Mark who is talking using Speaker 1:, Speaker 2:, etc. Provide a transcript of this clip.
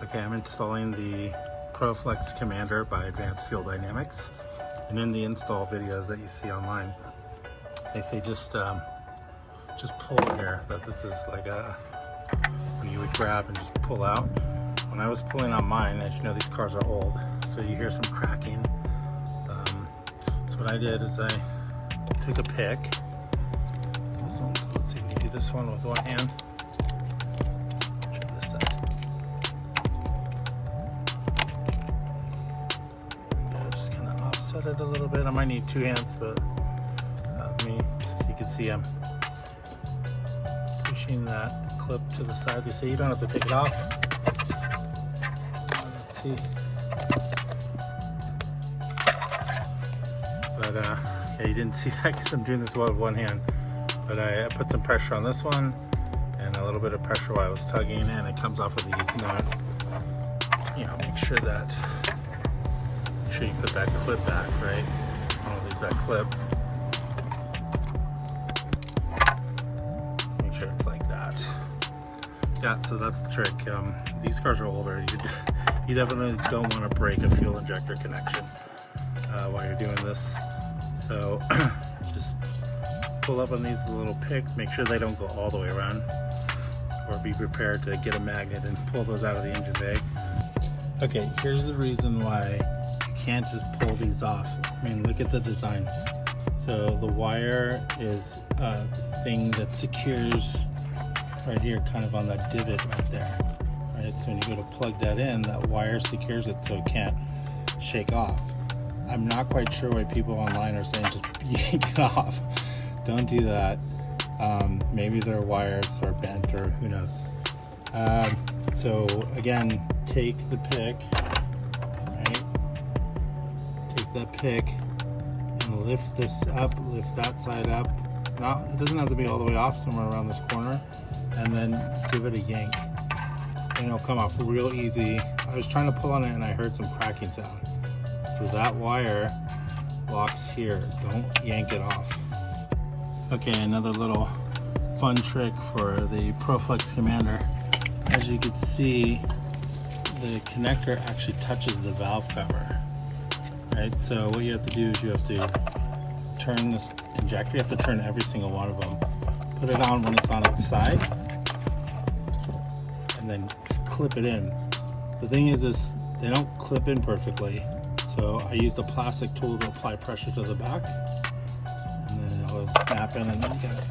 Speaker 1: Okay, I'm installing the Proflex Commander by Advanced Fuel Dynamics, and in the install videos that you see online, they say just pull here, that this is like a, when you would grab and just pull out. When I was pulling on mine, as you know, these cars are old, so you hear some cracking. So what I did is I took a pick. This one's, let's see if we can do this one with one hand. Check this out. Just kind of offset it a little bit. I might need two hands, but so you can see I'm pushing that clip to the side. They say you don't have to take it off. Let's see. But yeah, you didn't see that because I'm doing this with one hand. But I put some pressure on this one and a little bit of pressure while I was tugging, and it comes off with these. Not, you know, make sure you put that clip back, right? Don't lose that clip. Make sure it's like that. Yeah, so that's the trick. These cars are older. You definitely don't want to break a fuel injector connection while you're doing this. So just pull up on these with a little pick, make sure they don't go all the way around, or be prepared to get a magnet and pull those out of the engine bay. Okay, here's the reason why you can't just pull these off. I mean, look at the design. So the wire is the thing that secures right here, kind of on that divot right there. Right, so when you go to plug that in, that wire secures it so it can't shake off. I'm not quite sure why people online are saying just yank it off. Don't do that. Maybe their wires are bent or who knows. So again, take the pick, right? Take that pick and lift this up, lift that side up. It doesn't have to be all the way off, somewhere around this corner, and then give it a yank. And it'll come off real easy. I was trying to pull on it and I heard some cracking sound. So that wire locks here. Don't yank it off. Okay, another little fun trick for the Proflex Commander. As you can see, the connector actually touches the valve cover, right? So what you have to do is you have to turn this injector. You have to turn every single one of them. Put it on when it's on its side, and then clip it in. The thing is they don't clip in perfectly. So I used a plastic tool to apply pressure to the back, and then it'll snap in, and then you get it.